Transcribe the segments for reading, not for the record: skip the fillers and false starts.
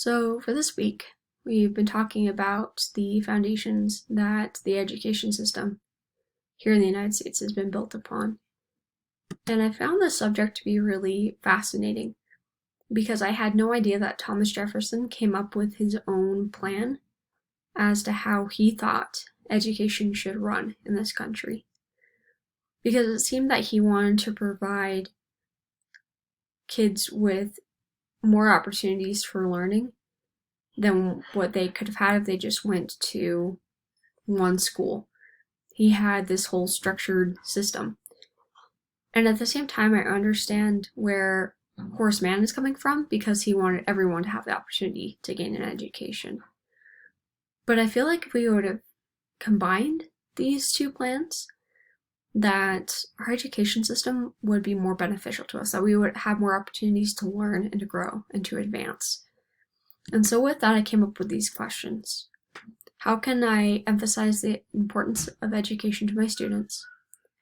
So, for this week, we've been talking about the foundations that the education system here in the United States has been built upon. And I found this subject to be really fascinating because I had no idea that Thomas Jefferson came up with his own plan as to how he thought education should run in this country. Because it seemed that he wanted to provide kids with more opportunities for learning than what they could have had if they just went to one school. He had this whole structured system. And at the same time, I understand where Horace Mann is coming from because he wanted everyone to have the opportunity to gain an education. But I feel like if we would have combined these two plans, that our education system would be more beneficial to us, that we would have more opportunities to learn and to grow and to advance. And so with that, I came up with these questions. How can I emphasize the importance of education to my students?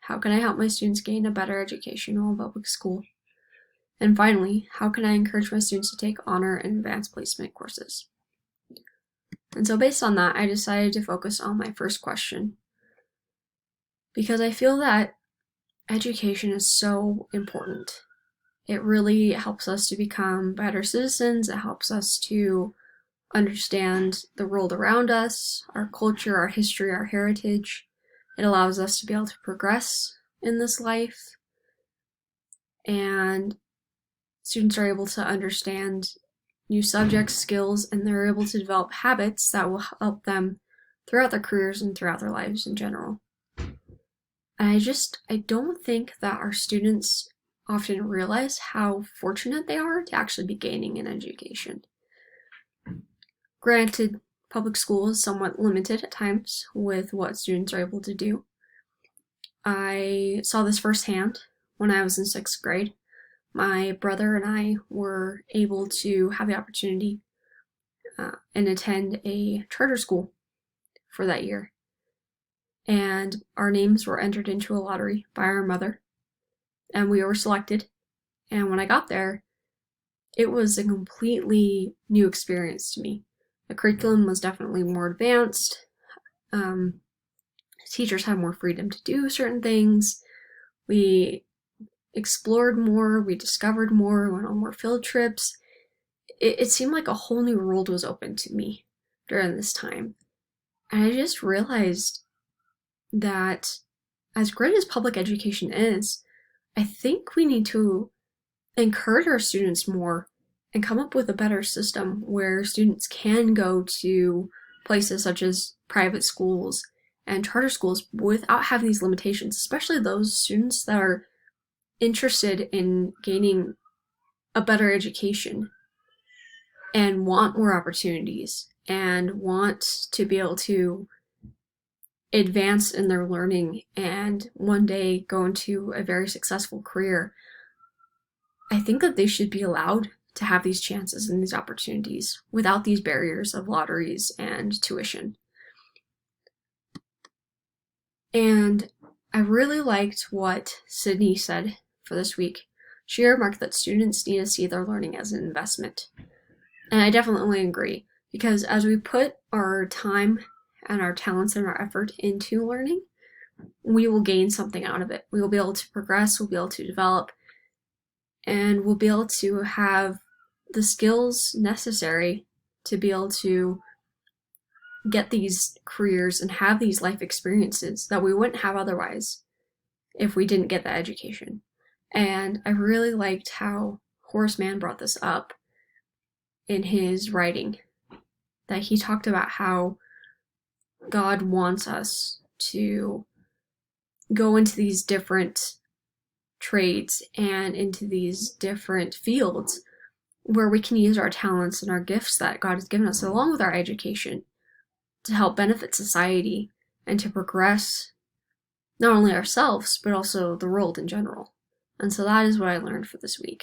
How can I help my students gain a better education while in public school? And finally, how can I encourage my students to take honor and advanced placement courses? And so based on that, I decided to focus on my first question, because I feel that education is so important. It really helps us to become better citizens. It helps us to understand the world around us, our culture, our history, our heritage. It allows us to be able to progress in this life. And students are able to understand new subjects, skills, and they're able to develop habits that will help them throughout their careers and throughout their lives in general. And I don't think that our students often realize how fortunate they are to actually be gaining an education. Granted, public school is somewhat limited at times with what students are able to do. I saw this firsthand when I was in 6th grade. My brother and I were able to have the opportunity and attend a charter school for that year. And our names were entered into a lottery by our mother, and we were selected. And when I got there, it was a completely new experience to me. The curriculum was definitely more advanced. Teachers had more freedom to do certain things. We explored more, we discovered more, went on more field trips. It seemed like a whole new world was open to me during this time. And I just realized that as great as public education is, I think we need to encourage our students more and come up with a better system where students can go to places such as private schools and charter schools without having these limitations, especially those students that are interested in gaining a better education and want more opportunities and want to be able to advance in their learning and one day go into a very successful career. I think that they should be allowed to have these chances and these opportunities without these barriers of lotteries and tuition. And I really liked what Sydney said for this week. She remarked that students need to see their learning as an investment. And I definitely agree, because as we put our time and our talents and our effort into learning, we will gain something out of it. We will be able to progress, we'll be able to develop, and we'll be able to have the skills necessary to be able to get these careers and have these life experiences that we wouldn't have otherwise if we didn't get that education. And I really liked how Horace Mann brought this up in his writing, that he talked about how God wants us to go into these different trades and into these different fields where we can use our talents and our gifts that God has given us, along with our education, to help benefit society and to progress not only ourselves, but also the world in general. And so that is what I learned for this week.